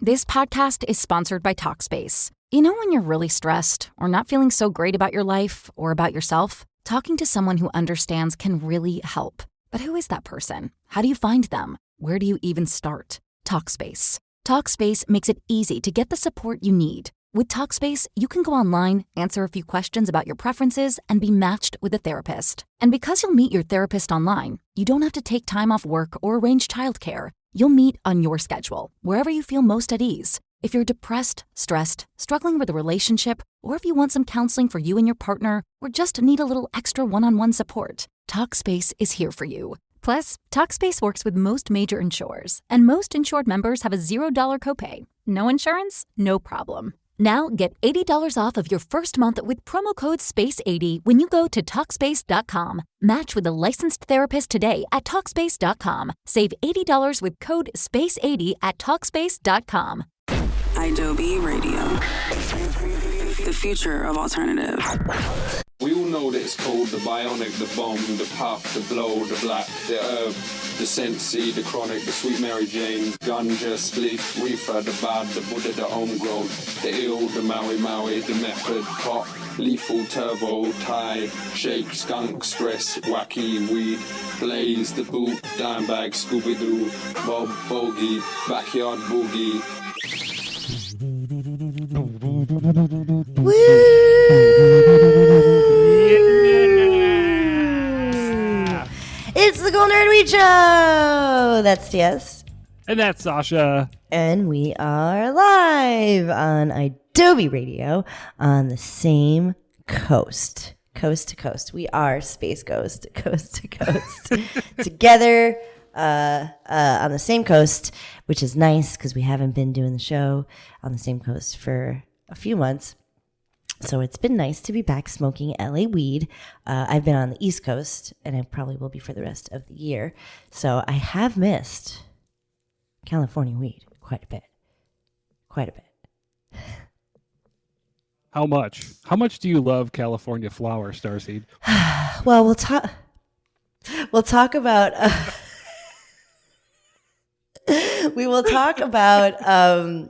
This podcast is sponsored by Talkspace. You know when you're really stressed or not feeling so great about your life or about yourself? Talking to someone who understands can really help. But who is that person? How do you find them? Where do you even start? Talkspace. Talkspace makes it easy to get the support you need. With Talkspace, you can go online, answer a few questions about your preferences, and be matched with a therapist. And because you'll meet your therapist online, you don't have to take time off work or arrange childcare. You'll meet on your schedule, wherever you feel most at ease. If you're depressed, stressed, struggling with a relationship, or if you want some counseling for you and your partner, or just need a little extra one-on-one support, Talkspace is here for you. Plus, Talkspace works with most major insurers, and most insured members have a $0 copay. No insurance? No problem. Now get $80 off of your first month with promo code SPACE80 when you go to Talkspace.com. Match with a licensed therapist today at Talkspace.com. Save $80 with code SPACE80 at Talkspace.com. Adobe Radio. The future of alternative. We all know that it's called the bionic, the bomb, the puff, the blow, the black, the herb, the sensi, the chronic, the sweet Mary Jane, ganja, spliff, reefer, the bad, the Buddha, the homegrown, the ill, the Maui Maui, the method, pop, lethal, turbo, Thai, shake, skunk, stress, wacky, weed, blaze, the boot, dime bag, Scooby-Doo, Bob, bogey, backyard boogie. Woo! Yeah! It's the Cool Nerd Weed Show! That's TS. And that's Sasha. And we are live on Adobe Radio on the same coast. Coast to coast. We are Space Ghost, coast to coast. Together on the same coast, which is nice because we haven't been doing the show on the same coast for a few months. So it's been nice to be back smoking LA weed. I've been on the East Coast, and I probably will be for the rest of the year. So I have missed California weed quite a bit. Quite a bit. How much? How much do you love California flower, Starseed? Well, we'll talk about... we will talk about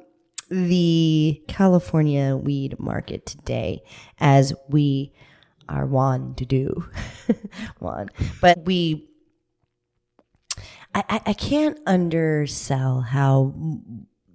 the California weed market today, as we are wont to do. But I can't undersell how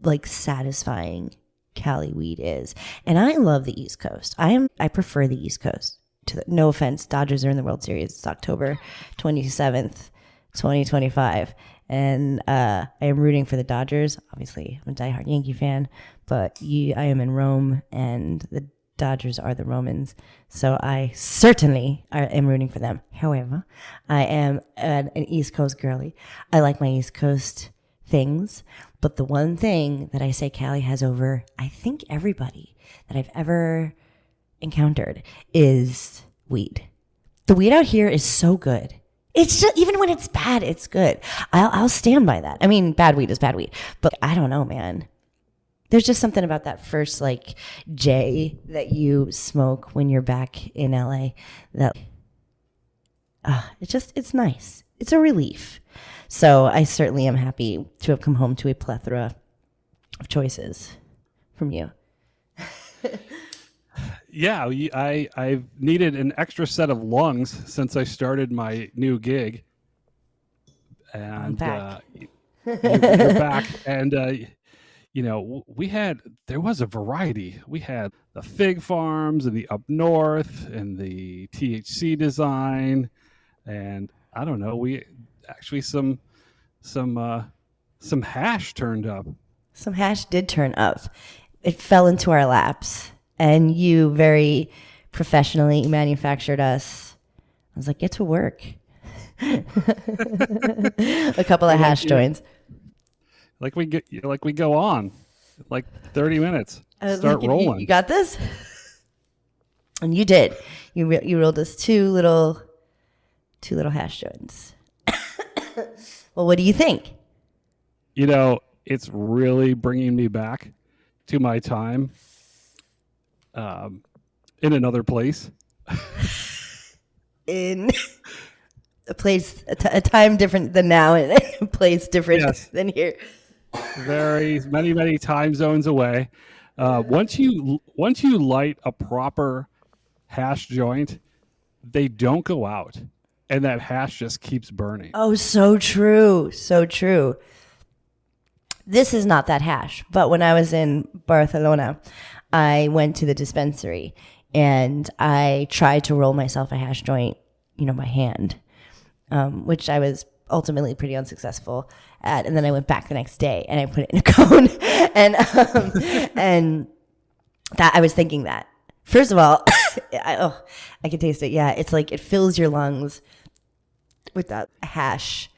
like satisfying Cali weed is, and I love the East Coast. I prefer the East Coast. No offense, Dodgers are in the World Series. It's October 27th, 2025. And I am rooting for the Dodgers. Obviously, I'm a diehard Yankee fan, but I am in Rome, and the Dodgers are the Romans. So I certainly am rooting for them. However, I am an East Coast girly. I like my East Coast things. But the one thing that I say Cali has over, I think, everybody that I've ever encountered is weed. The weed out here is so good. It's just, even when it's bad, it's good. I'll stand by that. I mean, bad weed is bad weed, but I don't know, man. There's just something about that first like J that you smoke when you're back in LA that it's nice. It's a relief. So I certainly am happy to have come home to a plethora of choices from you. Yeah, I've needed an extra set of lungs since I started my new gig. And I'm back. You're back. And, there was a variety. We had the fig farms and the up north and the THC design. And I don't know, we actually some hash turned up. Some hash did turn up. It fell into our laps. And you very professionally manufactured us. I was like, get to work. A couple of hash joints. Like we go on, like 30 minutes. Start rolling. You got this, and you did. You rolled us two little hash joints. Well, what do you think? It's really bringing me back to my time. In another place. In a place, a time different than now, and a place different than here. very many time zones away. Once you light a proper hash joint, they don't go out, and that hash just keeps burning. Oh, so true. So true. This is not that hash, but when I was in Barcelona, I went to the dispensary and I tried to roll myself a hash joint, by hand, which I was ultimately pretty unsuccessful at. And then I went back the next day and I put it in a cone, and that I was thinking that, first of all, I can taste it. Yeah, it's like it fills your lungs with that hash.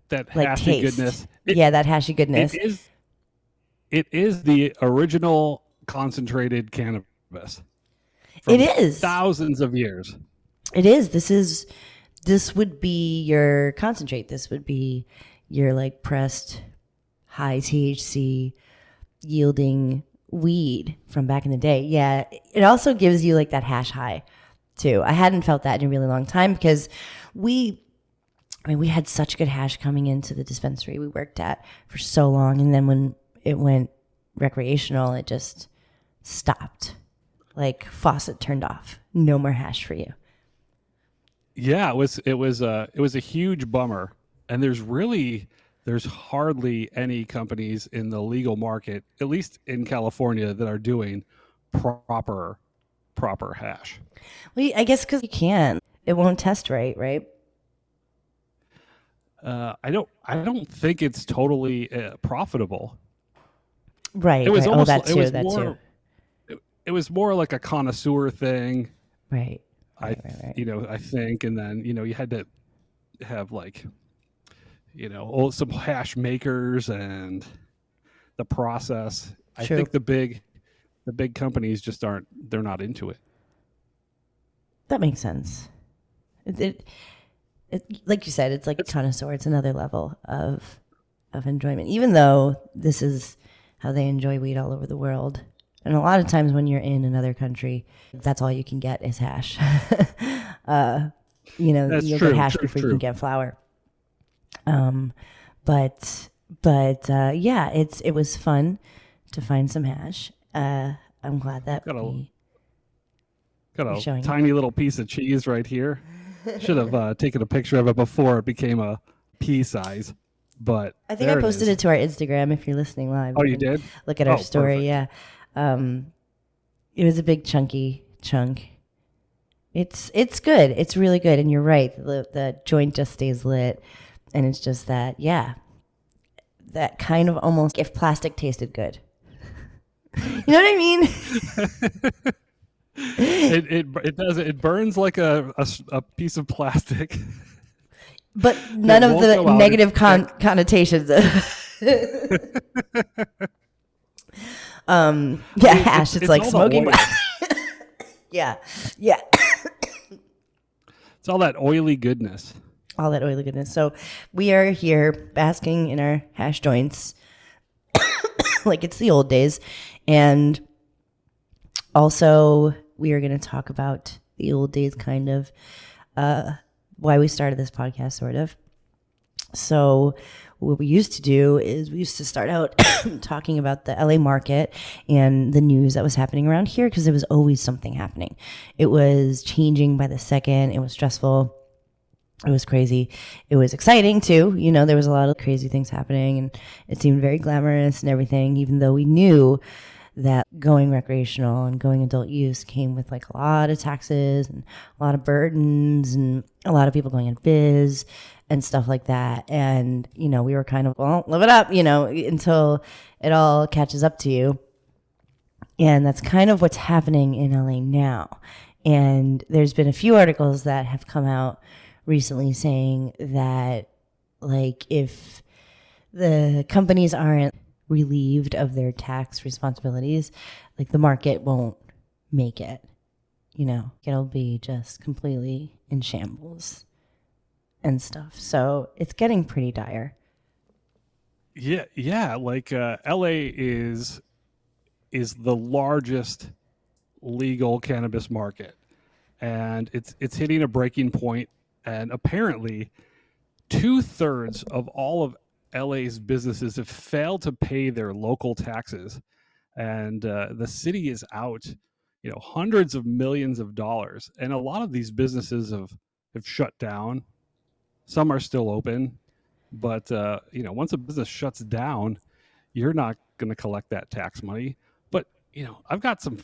That like hashy taste. goodness. That hashy goodness. It is the original concentrated cannabis. It is. Thousands of years. It is. This would be your concentrate. This would be your like pressed high THC yielding weed from back in the day. Yeah. It also gives you like that hash high too. I hadn't felt that in a really long time because we had such good hash coming into the dispensary we worked at for so long. And then when it went recreational, it just stopped. Like faucet turned off. No more hash for you. Yeah, it was a huge bummer. And there's hardly any companies in the legal market, at least in California, that are doing proper hash. Well, I guess because you can't. It won't test right? I don't think it's totally profitable. Right. It was almost that too. It was more like a connoisseur thing. Right. I think, and then you had to have like some hash makers and the process. I think the big companies just they're not into it. That makes sense. It like you said, it's like connoisseur. It's another level of enjoyment, even though this is how they enjoy weed all over the world. And a lot of times when you're in another country, that's all you can get is hash. You'll get hash before you can get flour. But it was fun to find some hash. I'm glad that got a tiny little piece of cheese right here. Should have taken a picture of it before it became a pea size. But I think I posted it to our Instagram. If you're listening live, oh, you did? Look at our story. Perfect. Yeah, it was a big chunky chunk. It's good. It's really good. And you're right. The joint just stays lit, and it's just that that kind of almost if plastic tasted good. You know what I mean? It does. It burns like a piece of plastic. But none of the negative connotations. Hash. It's like smoking. Yeah. It's all that oily goodness. So we are here basking in our hash joints like it's the old days. And also we are going to talk about the old days, kind of why we started this podcast, sort of. So what we used to do is we used to start out talking about the LA market and the news that was happening around here, because there was always something happening. It was changing by the second. It was stressful. It was crazy. It was exciting too. There was a lot of crazy things happening, and it seemed very glamorous and everything, even though we knew that going recreational and going adult use came with like a lot of taxes and a lot of burdens and a lot of people going in biz and stuff like that. And, we were kind of, well, live it up, until it all catches up to you. And that's kind of what's happening in LA now. And there's been a few articles that have come out recently saying that, like, if the companies aren't relieved of their tax responsibilities, like, the market won't make it. It'll be just completely in shambles and stuff. So it's getting pretty dire. Yeah. Like LA is the largest legal cannabis market, and it's hitting a breaking point. And apparently, 2/3 of all of LA's businesses have failed to pay their local taxes, and the city is out, hundreds of millions of dollars. And a lot of these businesses have shut down. Some are still open, but once a business shuts down, you're not going to collect that tax money. But I've got some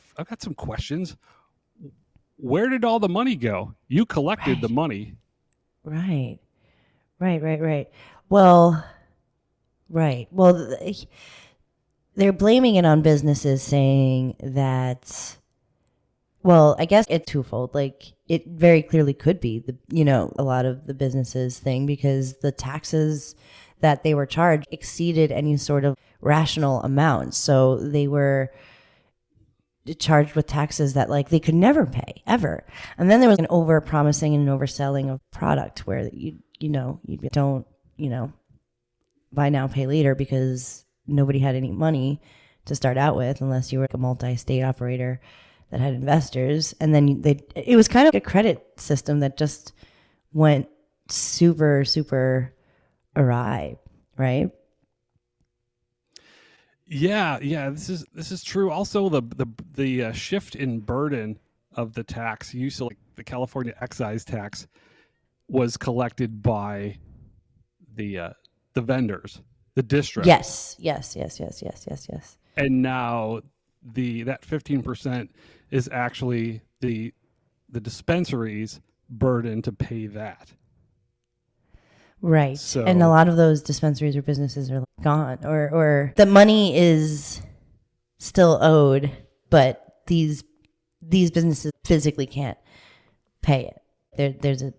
questions. Where did all the money go? You collected the money. Right. Well, they're blaming it on businesses, saying that, well, I guess it's twofold. Like, it very clearly could be a lot of the businesses thing, because the taxes that they were charged exceeded any sort of rational amount. So they were charged with taxes that they could never pay ever. And then there was an over promising and an overselling of product where you don't buy now, pay later, because nobody had any money to start out with unless you were a multi-state operator that had investors. And then it was kind of a credit system that just went super, super awry, right? Yeah, this is true. Also, the shift in burden of the tax, used to, the California excise tax, was collected by the vendors, the district. Yes. And now that 15% is actually the dispensary's burden to pay that. Right. So, and a lot of those dispensaries or businesses are gone, or the money is still owed, but these businesses physically can't pay it. There's a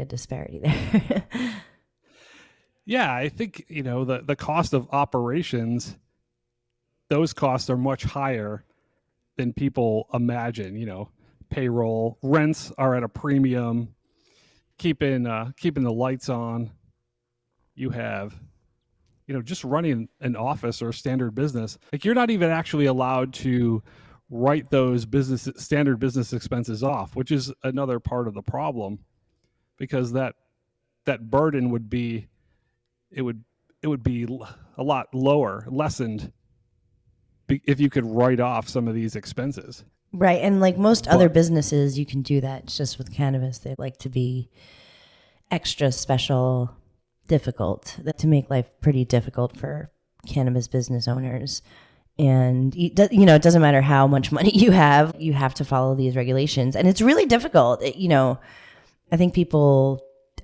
disparity there. Yeah, I think, the cost of operations, those costs are much higher than people imagine. Payroll, rents are at a premium, keeping the lights on. You have, just running an office or a standard business. You're not even actually allowed to write those standard business expenses off, which is another part of the problem, because that burden would be, it would be a lot lower, lessened, if you could write off some of these expenses. Right. And most other businesses, you can do that. It's just with cannabis, they like to be extra special, difficult, to make life pretty difficult for cannabis business owners. And, it doesn't matter how much money you have to follow these regulations. And it's really difficult. I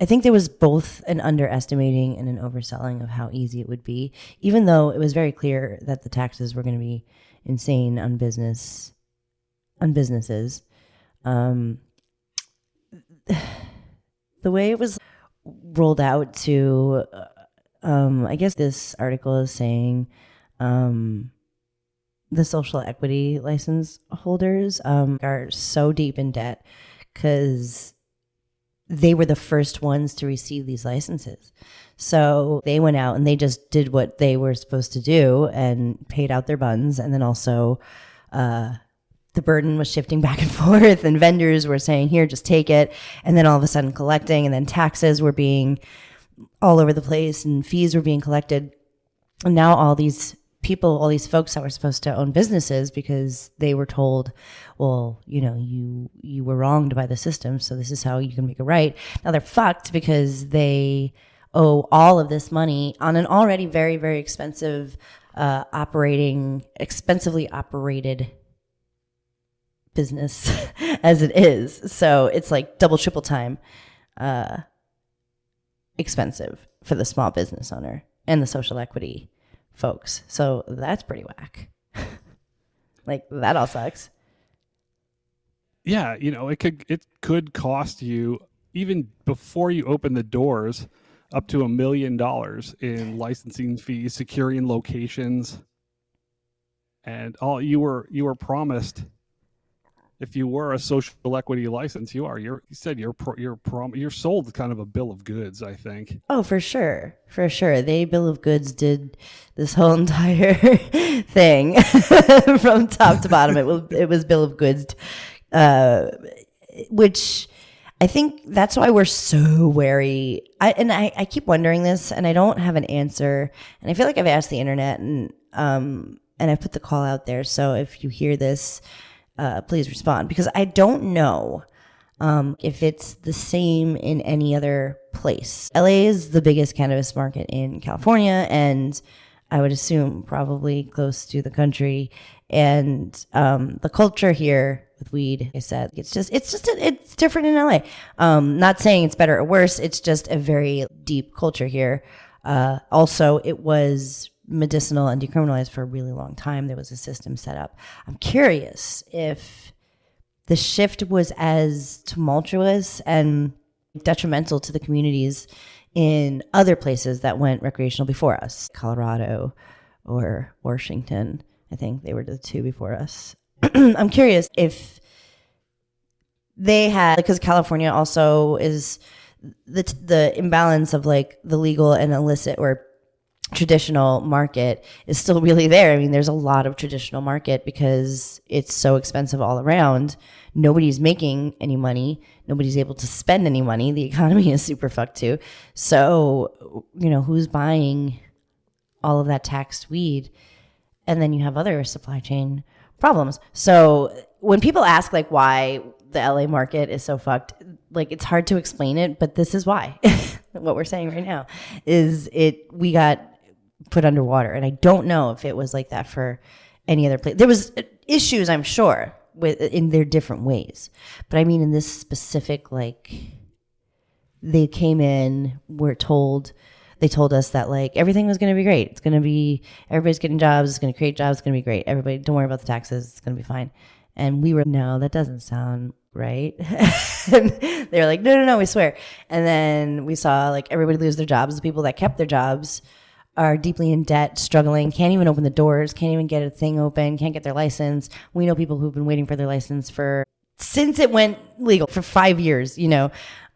think there was both an underestimating and an overselling of how easy it would be, even though it was very clear that the taxes were going to be insane on businesses. The way it was rolled out to, I guess this article is saying, the social equity license holders are so deep in debt because they were the first ones to receive these licenses. So they went out and they just did what they were supposed to do and paid out their buns. And then also the burden was shifting back and forth, and vendors were saying, here, just take it. And then all of a sudden collecting, and then taxes were being all over the place and fees were being collected. And now all these people, all these folks that were supposed to own businesses, because they were told, well, you were wronged by the system, so this is how you can make it right. Now they're fucked because they owe all of this money on an already very, very expensive, expensively operated business as it is. So it's double, triple time expensive for the small business owner and the social equity folks. So that's pretty whack. That all sucks. Yeah, it could cost you, even before you open the doors, up to $1 million in licensing fees, securing locations, and all you were promised. If you were a social equity license, you're sold kind of a bill of goods, I think. Oh, for sure. They bill of goods did this whole entire thing from top to bottom. It was bill of goods, which I think that's why we're so wary. I keep wondering this, and I don't have an answer. And I feel like I've asked the internet, and I've put the call out there. So if you hear this, please respond, because I don't know if it's the same in any other place. LA is the biggest cannabis market in California, and I would assume probably close to the country. And the culture here with weed, I said, it's different in LA. Not saying it's better or worse. It's just a very deep culture here. Also, it was medicinal and decriminalized for a really long time. There was a system set up. I'm curious if the shift was as tumultuous and detrimental to the communities in other places that went recreational before us, Colorado or Washington. I think they were the two before us. I'm curious if they had, because California also is the imbalance of like the legal and illicit or traditional market is still really there. I mean, there's a lot of traditional market because it's so expensive all around. Nobody's making any money. Nobody's able to spend any money. The economy is super fucked too. So, who's buying all of that taxed weed? And then you have other supply chain problems. So when people ask like why the LA market is so fucked, like it's hard to explain it, but this is why. What we're saying right now is we got put underwater. And I don't know if it was like that for any other place. There was issues, I'm sure, in their different ways. But I mean, in this specific, like, they came in, they told us that like everything was going to be great. It's going to be, everybody's getting jobs. It's going to create jobs. It's going to be great. Everybody, don't worry about the taxes. It's going to be fine. And we were, no, that doesn't sound right. And they were like, no, we swear. And then we saw like everybody lose their jobs. The people that kept their jobs are deeply in debt, struggling, can't even open the doors, can't even get a thing open, can't get their license. We know people who've been waiting for their license since it went legal for 5 years,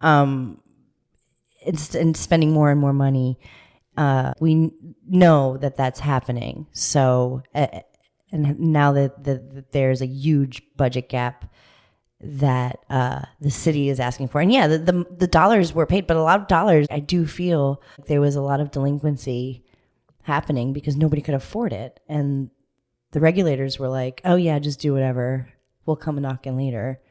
and spending more and more money. We know that that's happening. So, and now that there's a huge budget gap that the city is asking for. And yeah, the dollars were paid, but a lot of dollars, I do feel like there was a lot of delinquency happening because nobody could afford it. And the regulators were like, oh yeah, just do whatever. We'll come and knock in later.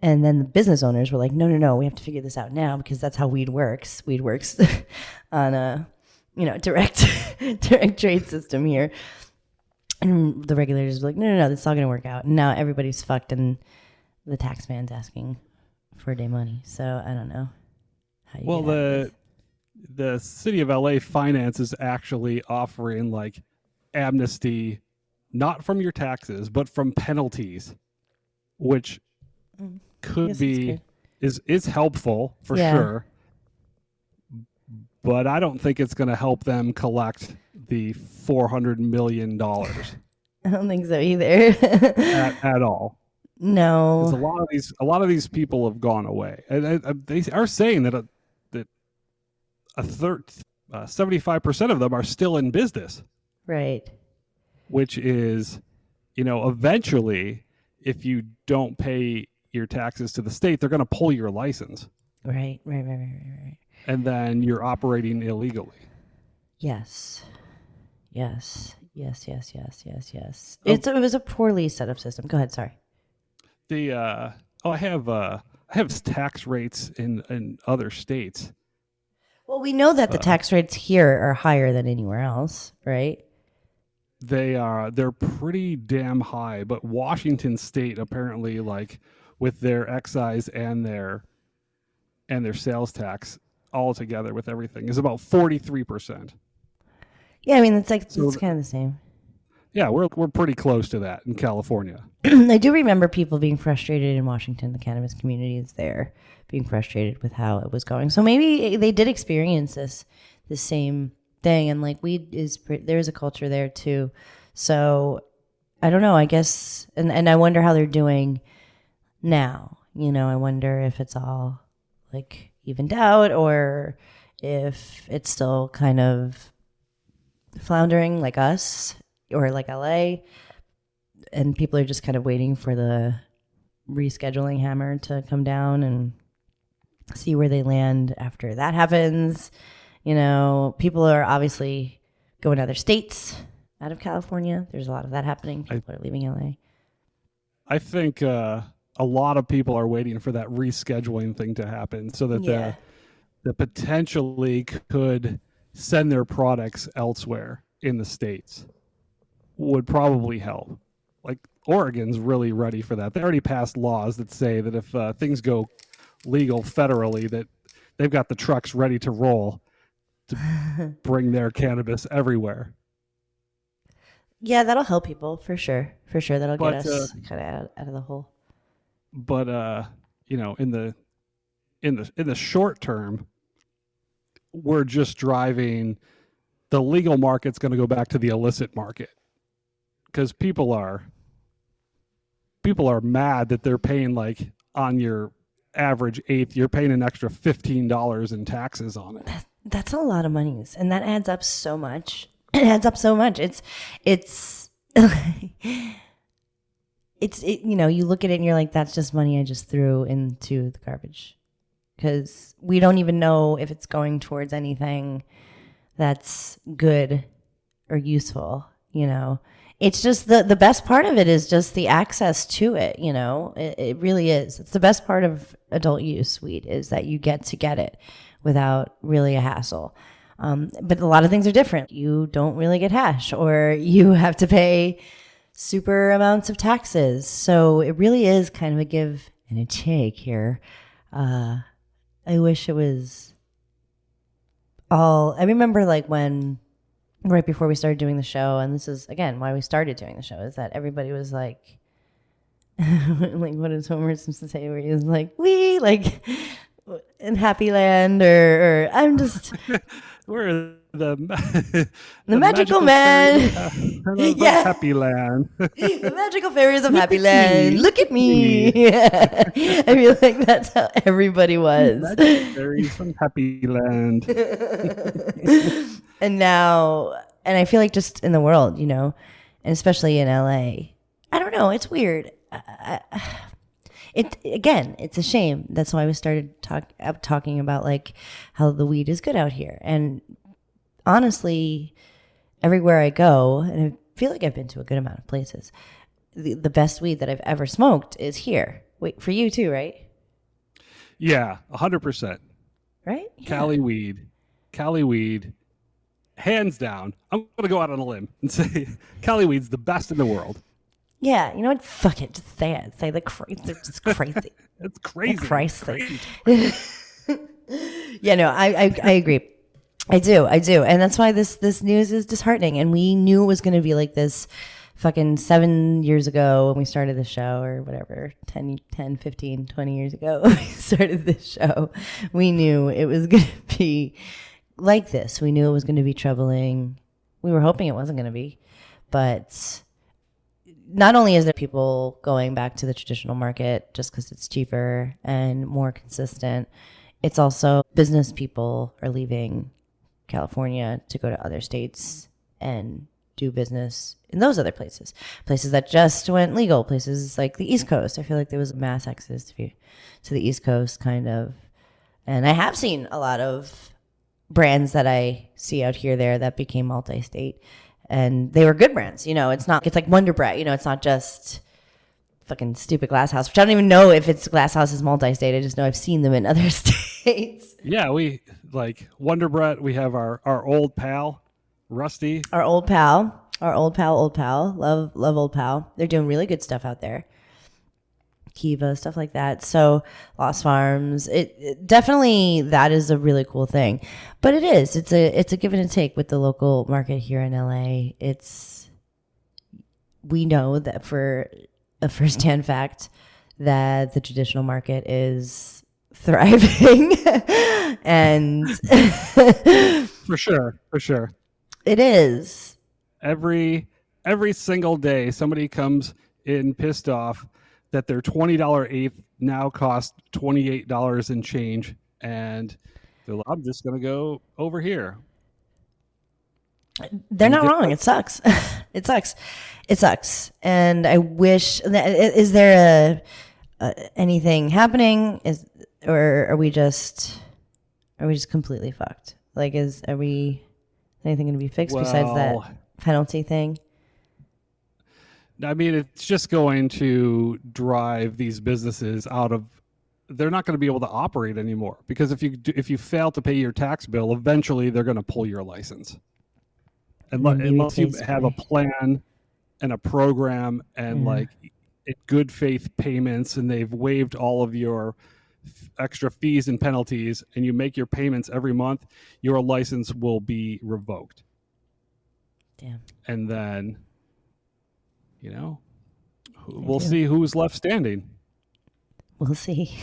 And then the business owners were like, no, we have to figure this out now because that's how weed works. Weed works on a, direct trade system here. And the regulators were like, no, this is all going to work out. And now everybody's fucked and the tax man's asking for day money. So I don't know how you get out of this. The city of LA Finance is actually offering like amnesty, not from your taxes, but from penalties, which could be is helpful for sure. But I don't think it's going to help them collect the $400 million. I don't think so either. at all. No. Because a lot of these people have gone away. And they are saying that 75% of them are still in business. Right. Which is, eventually, if you don't pay your taxes to the state, they're going to pull your license. Right. And then you're operating illegally. Yes. It was a poorly set up system. Go ahead. Sorry. I have tax rates in other states. Well, we know that the tax rates here are higher than anywhere else, right? They're pretty damn high, but Washington State apparently, like with their excise and their sales tax all together with everything, is about 43%. Yeah, I mean it's kind of the same. Yeah, we're pretty close to that in California. I do remember people being frustrated in Washington, the cannabis community is there, being frustrated with how it was going. So maybe they did experience this same thing, and like weed there's a culture there too. So I don't know, I guess, and I wonder how they're doing now. I wonder if it's all like evened out or if it's still kind of floundering like us or like LA, and people are just kind of waiting for the rescheduling hammer to come down and see where they land after that happens. You know, people are obviously going to other states out of California. There's a lot of that happening. People are leaving LA. I think a lot of people are waiting for that rescheduling thing to happen so that they potentially could send their products elsewhere in the states. Would probably help. Like Oregon's really ready for that. They already passed laws that say that if things go legal federally, that they've got the trucks ready to roll to bring their cannabis everywhere. Yeah, that'll help people for sure. For sure, that'll get us kind of out of the hole. But you know, in the short term, we're just driving. The legal market's going to go back to the illicit market because people are mad that they're paying, like, on your average eighth, you're paying an extra $15 in taxes on it. That's a lot of monies, and that adds up so much. It adds up so much. It's you know, you look at it and you're like, that's just money I just threw into the garbage, because we don't even know if it's going towards anything that's good or useful. You know, it's just the best part of it is just the access to it. You know, it really is. It's the best part of adult use weed is that you get it without really a hassle. But a lot of things are different. You don't really get hash, or you have to pay super amounts of taxes. So it really is kind of a give and a take here. I wish it was all, I remember like when, right before we started doing the show, and this is again why we started doing the show, is that everybody was like, like, what does Homer Simpson say, where he was like, we like in Happy Land, or I'm just we're the magical man. Yeah, Happy Land. The magical fairies of Happy Land. Look at me. I feel like that's how everybody was. Magical fairies from Happy Land. And now, and I feel like just in the world, you know, and especially in LA, I don't know. It's weird. It's a shame. That's why we started talking about like how the weed is good out here. And honestly, everywhere I go, and I feel like I've been to a good amount of places, the best weed that I've ever smoked is here. Wait, for you too, right? Yeah, 100%. Right? Yeah. Cali weed, hands down. I'm going to go out on a limb and say Cali weed's the best in the world. Yeah, you know what? Fuck it. Just say it. Say the crazy. It's crazy. It's crazy. Crazy. Yeah, no, I agree. I do. And that's why this news is disheartening. And we knew it was going to be like this fucking 7 years ago when we started the show, or whatever, 10, 15, 20 years ago when we started this show. We knew it was going to be like this. We knew it was going to be troubling. We were hoping it wasn't going to be. But not only is there people going back to the traditional market just because it's cheaper and more consistent, it's also business people are leaving California to go to other states and do business in those other places that just went legal, places like the East Coast. I feel like there was mass exodus to the East Coast, kind of. And I have seen a lot of brands that I see out here there that became multi-state. And they were good brands, you know. It's like Wonder Bread, you know. It's not just fucking stupid Glass House, which I don't even know if it's Glass House is multi-state. I just know I've seen them in other states. Yeah, we like Wonder Bread. We have our old pal, Rusty. Our old pal. Love Old Pal. They're doing really good stuff out there. Kiva, stuff like that. So Lost Farms, it definitely, that is a really cool thing. But it's a give and a take with the local market here in LA. We know that for a firsthand fact that the traditional market is thriving. And for sure it is. Every single day somebody comes in pissed off that their $20 eighth now costs $28 and change, and they're like, I'm just going to go over here. They're not wrong. It sucks. It sucks. And I wish, is there anything happening? Or are we just completely fucked? Like, is anything going to be fixed besides that penalty thing? I mean, it's just going to drive these businesses out of. They're not going to be able to operate anymore, because if you fail to pay your tax bill, eventually they're going to pull your license. Unless you have a plan and a program and like good faith payments, and they've waived all of your extra fees and penalties, and you make your payments every month, your license will be revoked. Damn. And then, we'll see who's left standing. We'll see.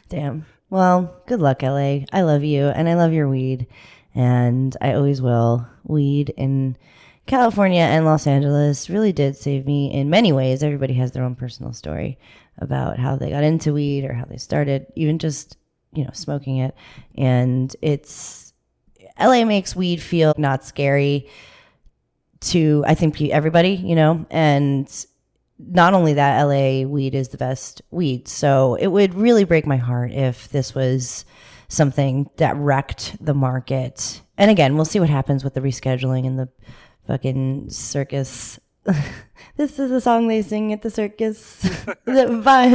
Damn. Well, good luck, LA. I love you, and I love your weed, and I always will. Weed in California and Los Angeles really did save me in many ways. Everybody has their own personal story about how they got into weed or how they started, even just, smoking it. And LA makes weed feel not scary to, I think, everybody, and not only that, LA weed is the best weed. So it would really break my heart if this was something that wrecked the market. And again, we'll see what happens with the rescheduling and the fucking circus. This is a song they sing at the circus. Sang by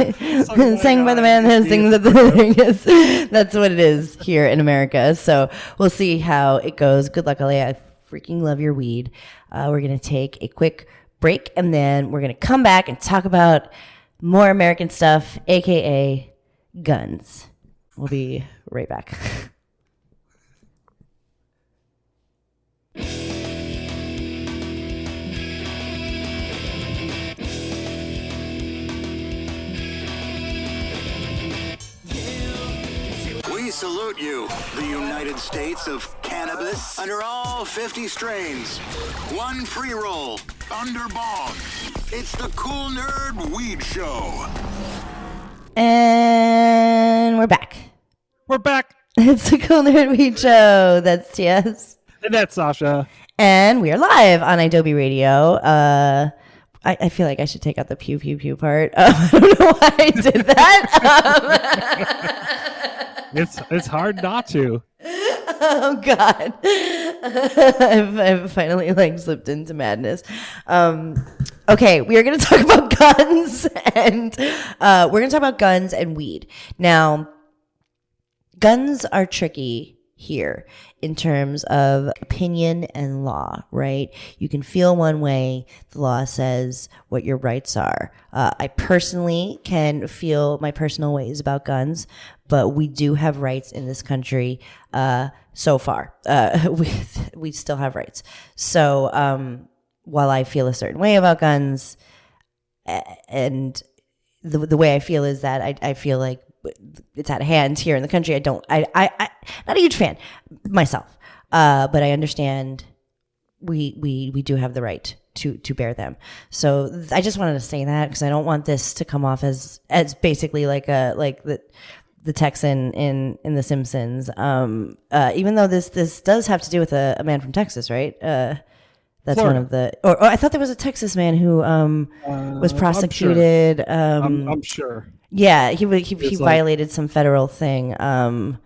the man who sings at the circus. That's what it is here in America. So we'll see how it goes. Good luck, LA. I freaking love your weed. We're going to take a quick break, and then we're going to come back and talk about more American stuff, aka guns. We'll be right back. We salute you, the United States of cannabis, under all 50 strains. One pre-roll, under bong. It's the Cool Nerd Weed Show. And we're back. We're back. It's the Cool Nerd Weed Show. That's TS. And that's Sasha. And we are live on Adobe Radio. I feel like I should take out the pew pew pew part. I don't know why I did that. It's hard not to. Oh God, I've finally slipped into madness. Okay, we are going to talk about guns, and we're going to talk about guns and weed. Now, guns are tricky here in terms of opinion and law, right? You can feel one way. The law says what your rights are. I personally can feel my personal ways about guns, but we do have rights in this country. So far, we still have rights. So while I feel a certain way about guns, and the way I feel is that I feel like it's out of hand here in the country. I'm not a huge fan myself, but I understand we do have the right to bear them. So I just wanted to say that, because I don't want this to come off as basically like the Texan in The Simpsons. Even though this does have to do with a man from Texas, right? That's Florida. One of the, or I thought there was a Texas man who was prosecuted. I'm sure. Yeah, he violated some federal thing. And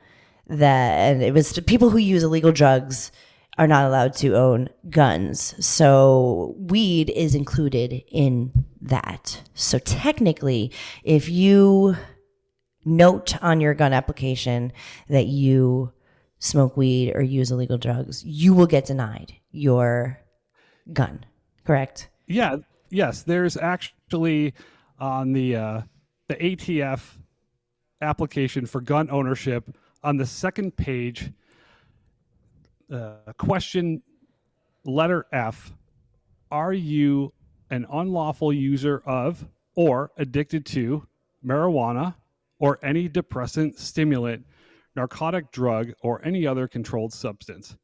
it was people who use illegal drugs are not allowed to own guns. So weed is included in that. So technically, if you note on your gun application that you smoke weed or use illegal drugs, you will get denied your gun. Correct? Yeah. Yes. There's actually on the ATF application for gun ownership, on the second page, question letter F, are you an unlawful user of or addicted to marijuana or any depressant, stimulant, narcotic drug, or any other controlled substance?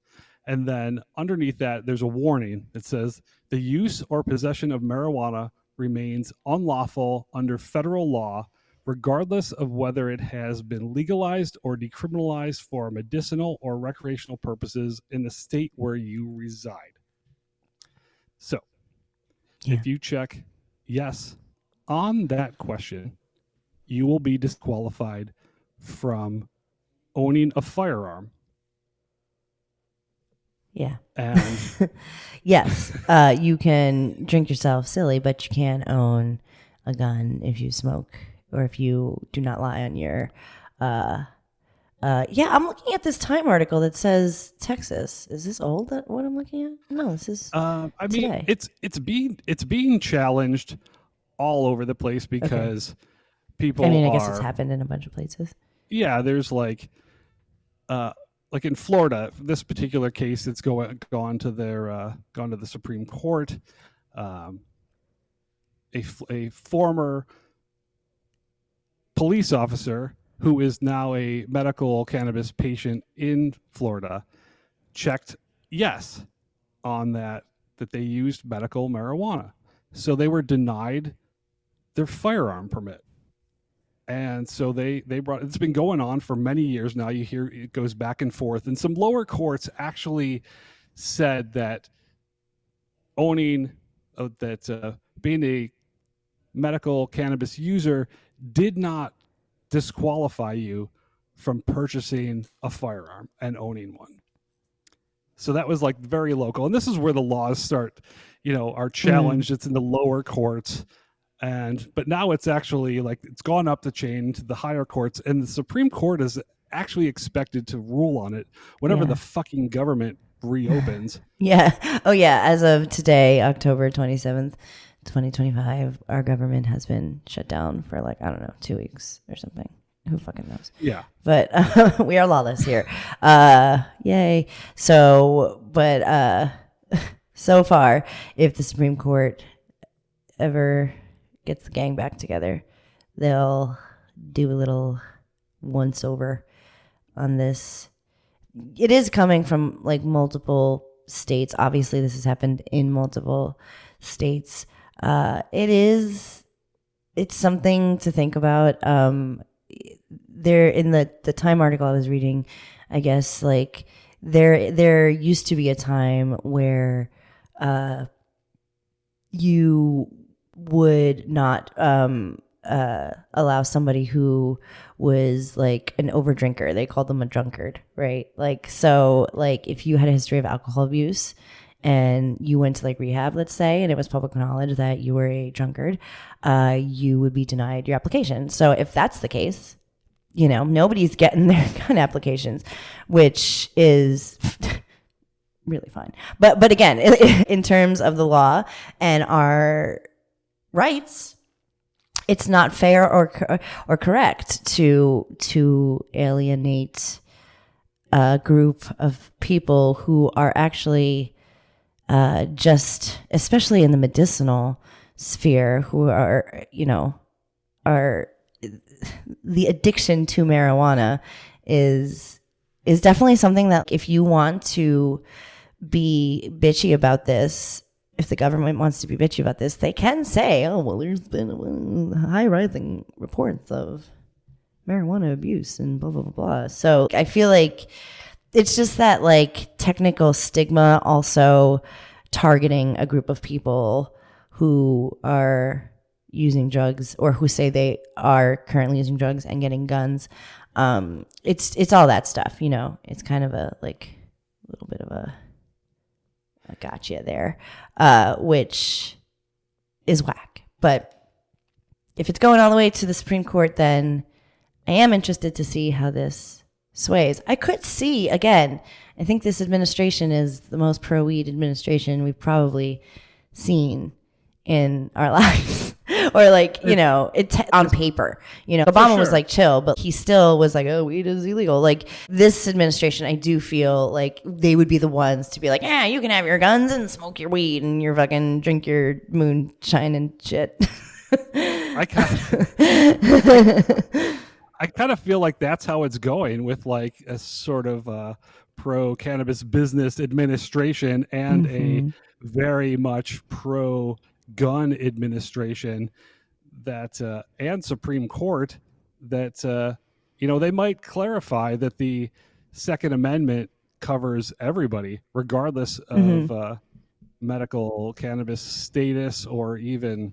And then underneath that, there's a warning that says the use or possession of marijuana remains unlawful under federal law, regardless of whether it has been legalized or decriminalized for medicinal or recreational purposes in the state where you reside. So if you check yes on that question, you will be disqualified from owning a firearm. Yeah. And yes, you can drink yourself silly, but you can't own a gun if you smoke or if you do not lie on your. Yeah, I'm looking at this Time article that says Texas. Is this old? What I'm looking at? No, this is. I mean, today. it's being challenged all over the place because people. I mean, I guess it's happened in a bunch of places. Yeah, there's like in Florida, this particular case, it's gone to the Supreme Court. A former police officer who is now a medical cannabis patient in Florida checked yes on that they used medical marijuana. So they were denied their firearm permit. And so they brought, it's been going on for many years now. You hear it goes back and forth. And some lower courts actually said that being a medical cannabis user did not disqualify you from purchasing a firearm and owning one. So that was like very local. And this is where the laws start, are challenged. It's in the lower courts. But now it's actually like it's gone up the chain to the higher courts, and the Supreme Court is actually expected to rule on it whenever the fucking government reopens. Yeah. Oh, yeah. As of today, October 27th, 2025, our government has been shut down for 2 weeks or something. Who fucking knows? Yeah. But we are lawless here. Yay. So, but so far, if the Supreme Court ever gets the gang back together, they'll do a little once over on this. It is coming from multiple states. Obviously, this has happened in multiple states. It's something to think about. There in the Time article I was reading, I guess there used to be a time where you would not allow somebody who was an overdrinker. They called them a drunkard, right? If you had a history of alcohol abuse and you went to rehab, let's say, and it was public knowledge that you were a drunkard, you would be denied your application. So if that's the case, nobody's getting their gun applications, which is really fine. But again, in terms of the law and our rights, it's not fair or correct to alienate a group of people who are actually just, especially in the medicinal sphere, who are the addiction to marijuana is definitely something that if you want to be bitchy about this, if the government wants to be bitchy about this, they can say, oh, well, there's been high rising reports of marijuana abuse and blah, blah, blah, blah. So I feel like it's just that technical stigma also targeting a group of people who are using drugs or who say they are currently using drugs and getting guns. It's all that stuff, it's kind of a little bit of a gotcha there, which is whack. But if it's going all the way to the Supreme Court, then I am interested to see how this sways. I could see, again, I think this administration is the most pro-weed administration we've probably seen in our lives. Or on paper, Obama sure. was chill, but he still was oh, weed is illegal. This administration, I do feel they would be the ones to be yeah, you can have your guns and smoke your weed and your fucking drink your moonshine and shit. I kind of feel like that's how it's going with a sort of pro cannabis business administration and a very much pro gun administration that and Supreme Court that they might clarify that the Second Amendment covers everybody regardless of medical cannabis status or even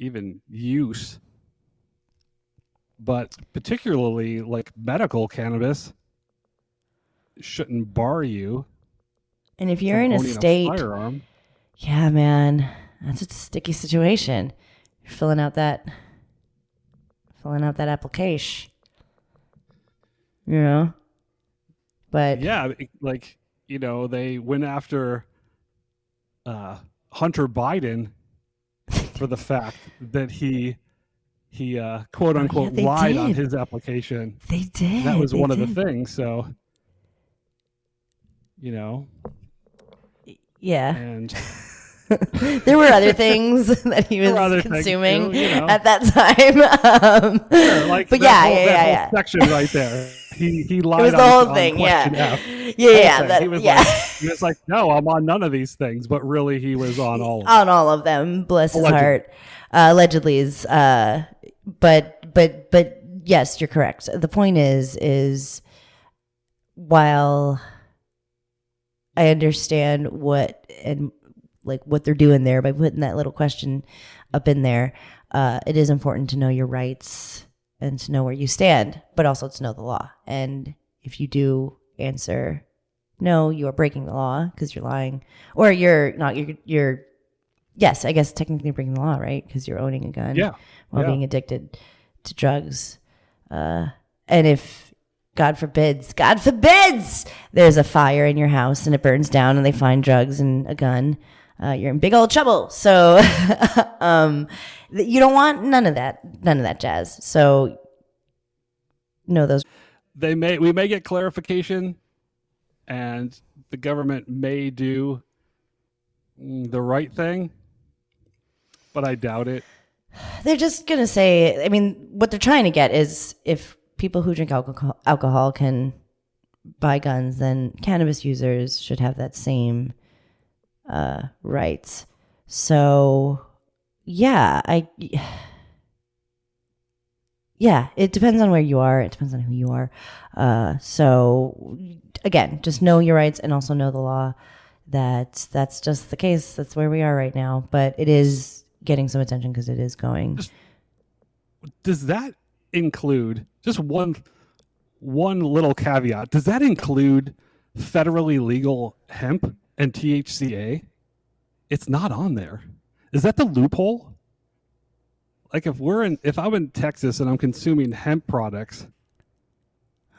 even use. But particularly like medical cannabis shouldn't bar you. And if you're from in a owning state, firearm. yeah, man, that's a sticky situation. You're filling out that application, you know. But Yeah, like, they went after Hunter Biden for the fact that he quote unquote they lied on did. his application. they did. That was they one of the did. things. So, Yeah. and There were other things that he was There were other things consuming too, at that time. Sure, like but that whole section right there. He lied. It was the on, whole thing, on question yeah. F. Yeah, He was like, no, I'm on none of these things, but really he was on all of them. On all of them. Bless his Allegedly. heart. Allegedly is. But yes, you're correct. The point is while I understand what they're doing there by putting that little question up in there, it is important to know your rights and to know where you stand, but also to know the law. And if you do answer no, you are breaking the law because you're lying, or you're not. You're yes, I guess technically breaking the law, right? Because you're owning a gun while being addicted to drugs. And if God forbids, there's a fire in your house and it burns down and they find drugs and a gun, you're in big old trouble. So you don't want none of that jazz. So know those. We may get clarification, and the government may do the right thing, but I doubt it. They're just going to say, I mean, what they're trying to get is if people who drink alcohol can buy guns, then cannabis users should have that same rights. So, yeah, it depends on where you are. It depends on who you are. So, again, just know your rights and also know the law. That's just the case. That's where we are right now. But it is getting some attention because it is going. Does that include just one little caveat? Does that include federally legal hemp and THCA? It's not on there. Is that the loophole? Like if I'm in Texas and I'm consuming hemp products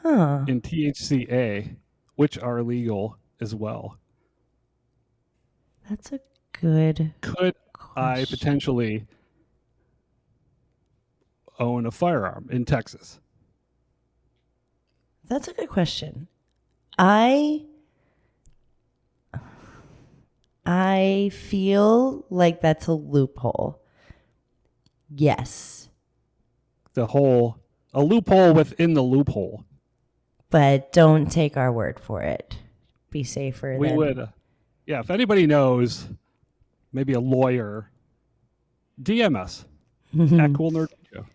in THCA, which are legal as well, that's a good could question. I potentially own a firearm in Texas? That's a good question. I feel like that's a loophole. Yes. A loophole within the loophole. But don't take our word for it. Be safer. We would. If anybody knows, maybe a lawyer, DM us at Cool Nerd Show.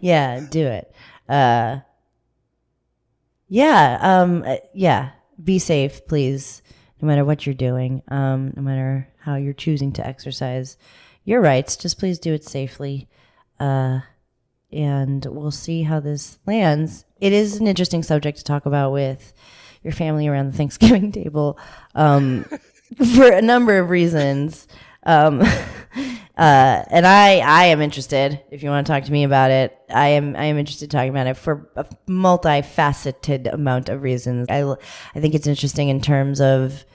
Yeah, do it. Be safe, please. No matter what you're doing, no matter how you're choosing to exercise your rights, just please do it safely. And we'll see how this lands. It is an interesting subject to talk about with your family around the Thanksgiving table, for a number of reasons. And I am interested. If you want to talk to me about it, I am interested in talking about it for a multifaceted amount of reasons. I think it's interesting in terms of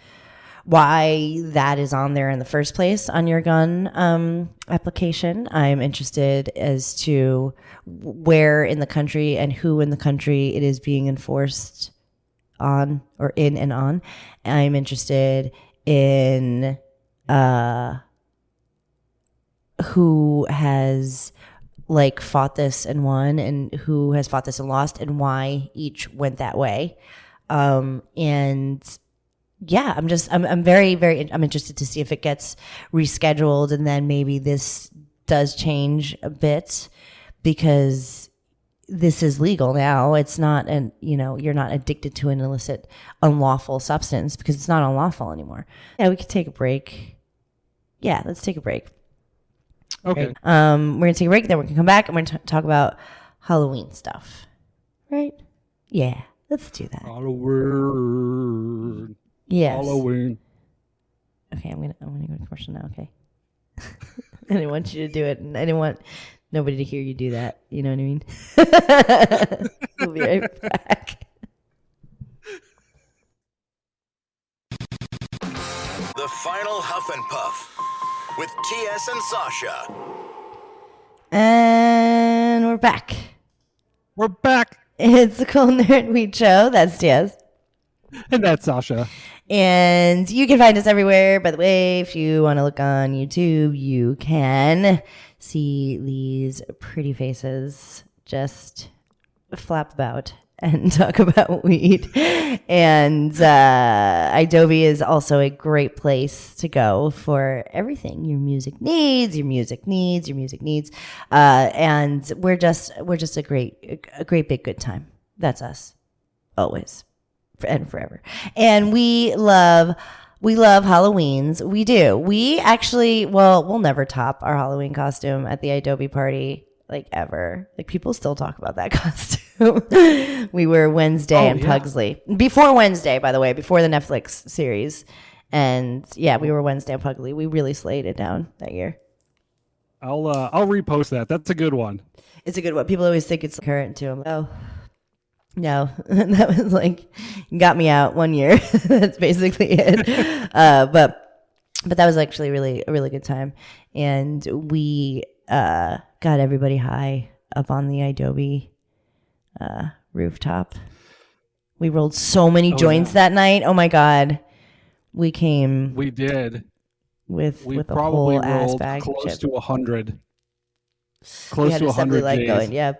why that is on there in the first place on your gun application. I'm interested as to where in the country and who in the country it is being enforced on or in and on. I'm interested in who has fought this and won and who has fought this and lost and why each went that way. And yeah, I'm very, very, I'm interested to see if it gets rescheduled and then maybe this does change a bit because this is legal now. It's not, you're not addicted to an illicit, unlawful substance because it's not unlawful anymore. Yeah, we could take a break. Yeah, let's take a break. Okay. Right? We're going to take a break, then we're going to come back and we're going to talk about Halloween stuff. Right? Yeah. Let's do that. Halloween. Yes. Halloween. Okay, I'm gonna go to commercial now, okay? I didn't want you to do it, and I didn't want nobody to hear you do that. You know what I mean? We'll be right back. The final Huff and Puff with TS and Sasha. And we're back. We're back. It's the Cool Nerd Weed Show. That's Diaz. And that's Sasha. And you can find us everywhere. By the way, if you want to look on YouTube, you can see these pretty faces just flap about and talk about weed. And Adobe is also a great place to go for everything your music needs. And we're just a great big good time. That's us, always and forever. And we love Halloweens. We do. We actually, we'll never top our Halloween costume at the Adobe party, like ever. Like people still talk about that costume. We were Wednesday in Pugsley. Before Wednesday, by the way, before the Netflix series. And yeah, we were Wednesday in Pugsley. We really slayed it down that year. I'll repost that. That's a good one. It's a good one. People always think it's current too. I'm like, oh. No, that was like, got me out one year. That's basically it. But that was actually a really good time. And we got everybody high up on the Adobe rooftop. We rolled so many joints that night. Oh my God. We did. With a probably whole ass rolled bag. Close to 100. Close to 100 days. Going. Yeah,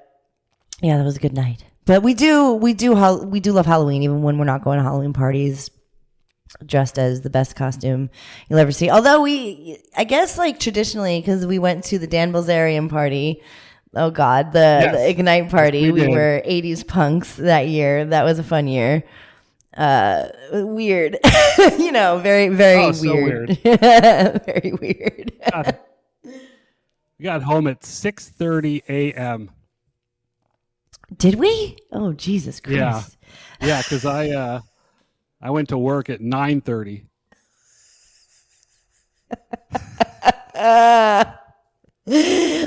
that was a good night. But we do love Halloween, even when we're not going to Halloween parties, dressed as the best costume you'll ever see. Although I guess like traditionally, because we went to the Dan Bilzerian party. Oh God, the Ignite party. Yes, we were 80s punks that year. That was a fun year. Weird, very, very weird. Very weird. We got home at 6:30 a.m. Did we? Oh, Jesus Christ. Yeah, because I went to work at 9:30.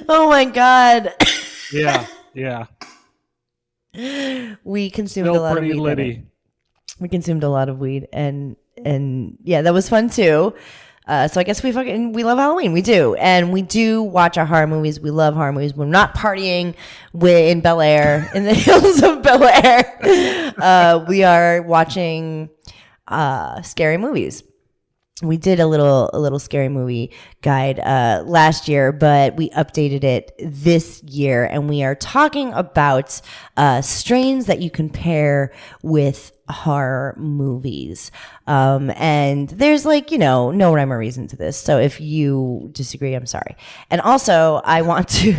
Oh my God. Yeah. We consumed Still a lot of weed. litty. We consumed a lot of weed, and yeah, that was fun too. So I guess we love Halloween. We do. And we do watch our horror movies. We love horror movies. We're not partying in Bel Air, in the hills of Bel Air. We are watching scary movies. We did a little scary movie guide last year, but we updated it this year, and we are talking about strains that you can pair with horror movies. And there's no rhyme or reason to this. So if you disagree, I'm sorry. And also, I want to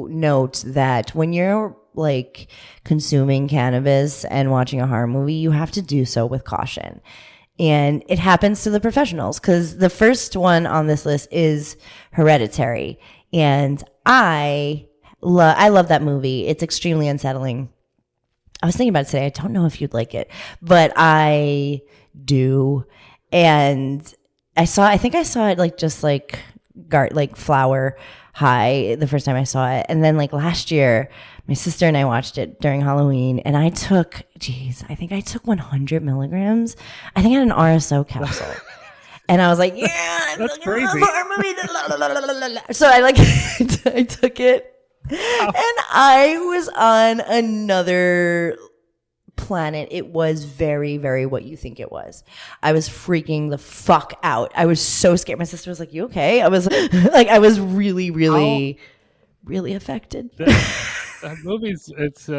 note that when you're like consuming cannabis and watching a horror movie, you have to do so with caution. And it happens to the professionals, because the first one on this list is Hereditary. And I love that movie. It's extremely unsettling. I was thinking about it today. I don't know if you'd like it, but I do. And I think I saw it like flower high the first time I saw it. And then like last year, my sister and I watched it during Halloween, and I think I took 100 milligrams. I think I had an RSO capsule. And I was like, yeah, that's crazy. So I took it, and I was on another planet. It was very, very what you think it was. I was freaking the fuck out. I was so scared. My sister was like, you okay? I was like, I was really, really really affected. That movie's it's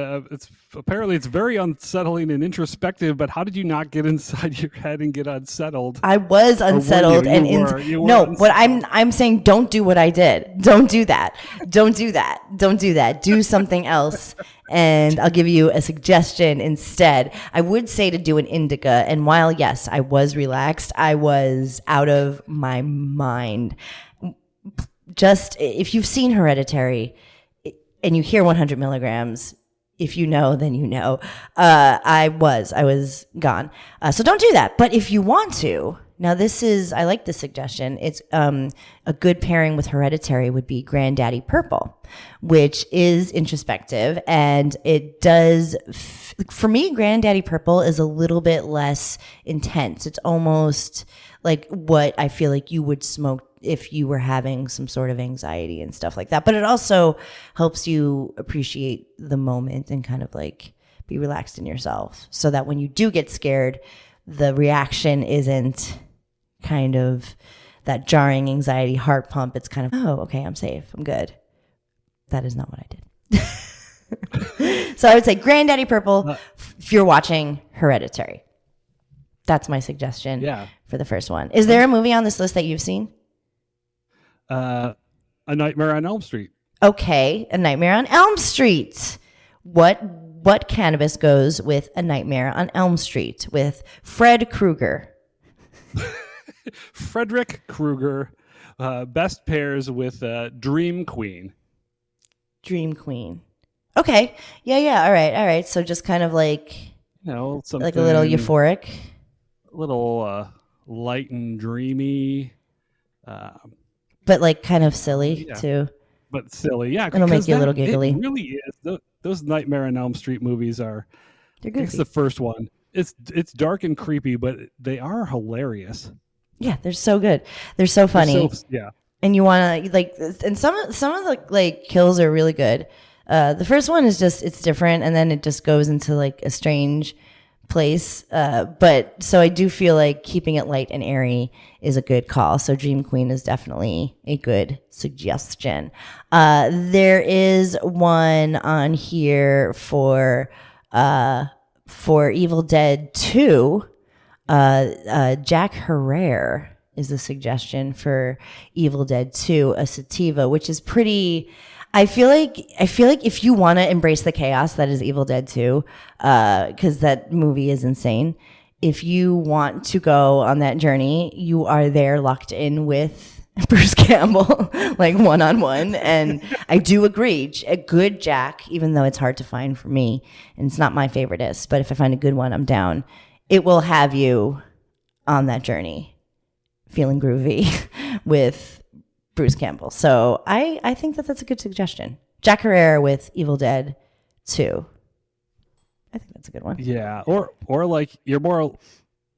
apparently it's very unsettling and introspective. But how did you not get inside your head and get unsettled? I was unsettled but I'm saying don't do what I did. Don't do that. Don't do that. Don't do that. Do something else. And I'll give you a suggestion instead. I would say to do an indica. And while yes, I was relaxed, I was out of my mind. Just if you've seen Hereditary and you hear 100 milligrams, if you know, then you know. I was gone. So don't do that. But if you want to, now I like this suggestion. It's a good pairing with Hereditary would be Granddaddy Purple, which is introspective. And it does, for me, Granddaddy Purple is a little bit less intense. It's almost like what I feel like you would smoke if you were having some sort of anxiety and stuff like that. But it also helps you appreciate the moment and kind of like be relaxed in yourself so that when you do get scared, the reaction isn't kind of that jarring anxiety heart pump. It's kind of, oh, okay, I'm safe. I'm good. That is not what I did. So I would say Granddaddy Purple if you're watching Hereditary. That's my suggestion for the first one. Is there a movie on this list that you've seen? A Nightmare on Elm Street. Okay, A Nightmare on Elm Street. What cannabis goes with A Nightmare on Elm Street with Fred Krueger? Frederick Krueger. Best pairs with Dream Queen. Dream Queen. Okay. Yeah. All right. So just kind of like, like a little euphoric. A little light and dreamy. But like kind of silly too. But silly, yeah. It'll make you a little giggly. It really is. Those Nightmare on Elm Street movies are. They're good. It's the first one. It's dark and creepy, but they are hilarious. Yeah, they're so good. They're so funny. Yeah. And you want to like, and some of the like kills are really good. The first one is just it's different, and then it just goes into like a strange place. But so I do feel like keeping it light and airy is a good call. So Dream Queen is definitely a good suggestion. There is one on here for Evil Dead 2. Jack Herrera is the suggestion for Evil Dead 2, a sativa, which is pretty. I feel like if you want to embrace the chaos that is Evil Dead 2, because that movie is insane. If you want to go on that journey, you are there locked in with Bruce Campbell, like one-on-one. And I do agree, a good Jack, even though it's hard to find for me, and it's not my favoriteest, but if I find a good one, I'm down. It will have you on that journey, feeling groovy with Bruce Campbell. So I think that's a good suggestion. Jack Herrera with Evil Dead 2. I think that's a good one. Yeah, or like you're more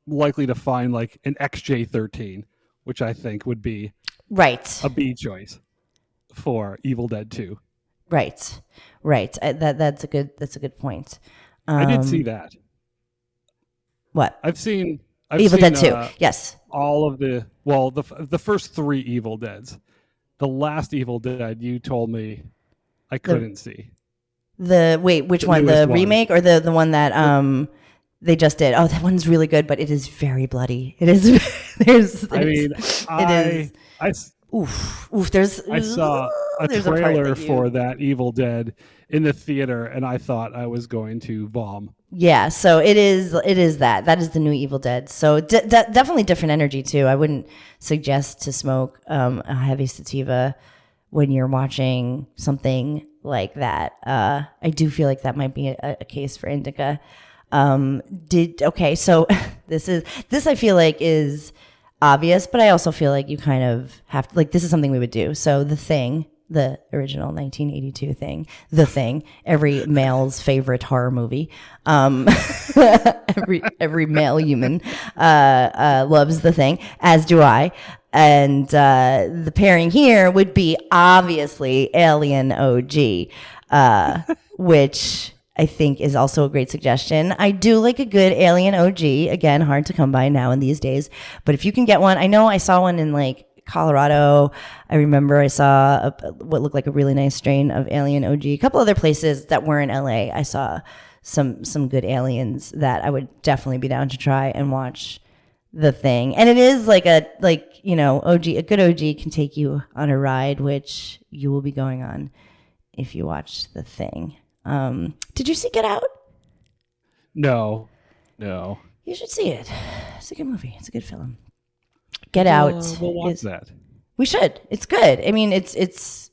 likely to find like an XJ13, which I think would be a B choice for Evil Dead 2. Right. That's a good point. I did see that. What? I've seen Evil Dead 2. Yes. All of the first 3 Evil Deads. The last Evil Dead you told me I couldn't see. Which one? The remake or the one that they just did? Oh, that one's really good, but it is very bloody. It is. I saw a trailer for that Evil Dead in the theater, and I thought I was going to vom. Yeah, so it is that. That is the new Evil Dead. So definitely different energy too. I wouldn't suggest to smoke a heavy sativa when you're watching something like that. I do feel like that might be a case for indica. So this I feel like is obvious, but I also feel like you kind of have to, like, this is something we would do. So The Thing, the original 1982 Thing, The Thing, every male's favorite horror movie. Every male human loves The Thing, as do I. And the pairing here would be obviously Alien OG, which I think is also a great suggestion. I do like a good Alien OG. Again, hard to come by now in these days. But if you can get one, I know I saw one in like Colorado. I remember I saw what looked like a really nice strain of Alien OG. A couple other places that weren't LA, I saw some good aliens that I would definitely be down to try and watch The Thing. And it is like a good OG can take you on a ride, which you will be going on if you watch The Thing. Did you see Get Out? No. You should see it. It's a good movie. It's a good film. Get Out. We'll watch that. We should. It's good. I mean, it's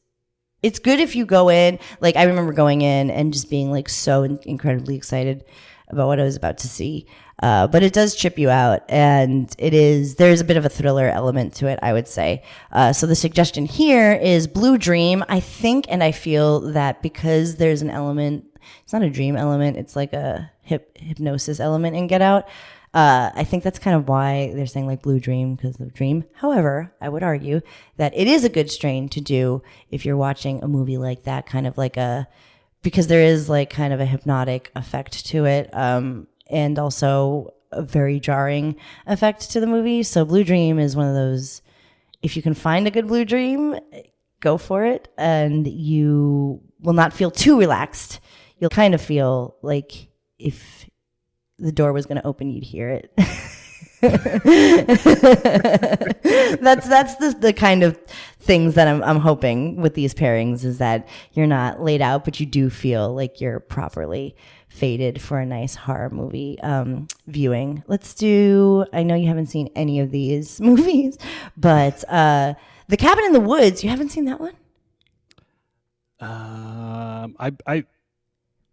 good if you go in. Like, I remember going in and just being like so incredibly excited about what I was about to see. But it does chip you out, and there's a bit of a thriller element to it, I would say. So the suggestion here is Blue Dream. I think and I feel that because there's an element, it's not a dream element, it's like a hypnosis element in Get Out. I think that's kind of why they're saying like Blue Dream, because of dream. However, I would argue that it is a good strain to do if you're watching a movie like that, kind of like because there is like kind of a hypnotic effect to it. And also a very jarring effect to the movie. So Blue Dream is one of those, if you can find a good Blue Dream, go for it. And you will not feel too relaxed. You'll kind of feel like if the door was going to open, you'd hear it. That's the kind of things that I'm hoping with these pairings, is that you're not laid out, but you do feel like you're properly faded for a nice horror movie viewing. I know you haven't seen any of these movies, but The Cabin in the Woods, you haven't seen that one?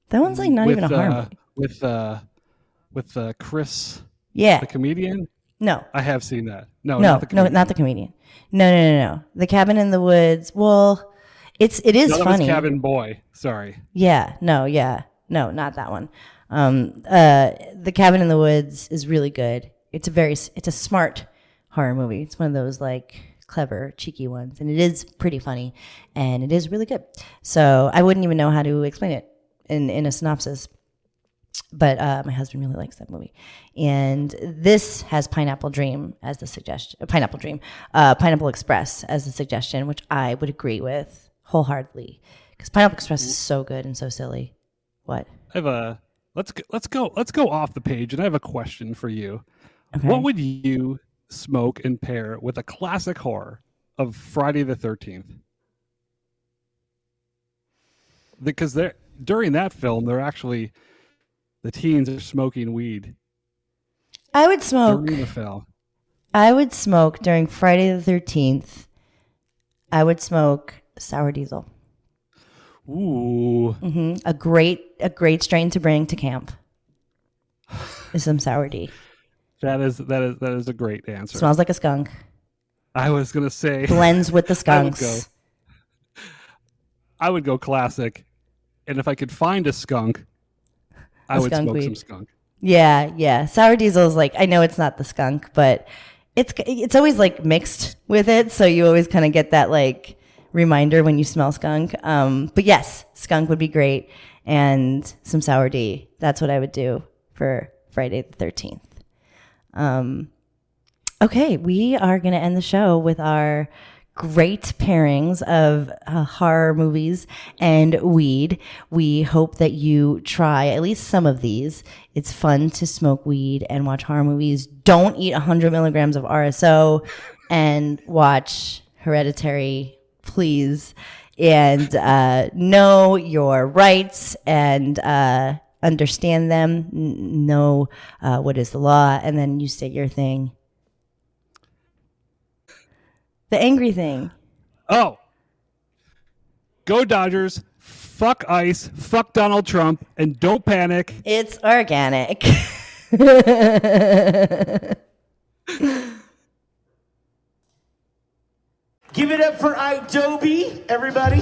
That one's like not even a horror movie. With Chris, yeah, the comedian. No, I have seen that. No, not the comedian. No. The Cabin in the Woods. Well, it is funny. Cabin Boy. Sorry. Yeah. No, not that one. The Cabin in the Woods is really good. It's a smart horror movie. It's one of those like clever, cheeky ones, and it is pretty funny, and it is really good. So I wouldn't even know how to explain it in a synopsis. But my husband really likes that movie. And this has Pineapple Dream as the suggestion. Pineapple Express as the suggestion, which I would agree with wholeheartedly. Because Pineapple Express is so good and so silly. What? Let's go off the page, and I have a question for you. Okay. What would you smoke and pair with a classic horror of Friday the 13th? Because during that film, the teens are smoking weed. I would smoke. During the film. I would smoke during Friday the 13th. I would smoke Sour Diesel. Ooh. Mm-hmm. A great strain to bring to camp is some Sour D. That is a great answer. Smells like a skunk. I was gonna say blends with the skunks. I would go classic, and if I could find a skunk, I would smoke some skunk. Yeah. Sour Diesel is like, I know it's not the skunk, but it's always like mixed with it, so you always kind of get that like reminder when you smell skunk. But yes, skunk would be great, and some Sour D. That's what I would do for Friday the 13th. Okay, we are going to end the show with our great pairings of horror movies and weed. We hope that you try at least some of these. It's fun to smoke weed and watch horror movies. Don't eat 100 milligrams of RSO and watch Hereditary, please. And know your rights and understand them. Know what is the law, and then you say your thing. The angry thing. Oh. Go Dodgers. Fuck ICE. Fuck Donald Trump. And don't panic. It's organic. Give it up for Adobe, everybody.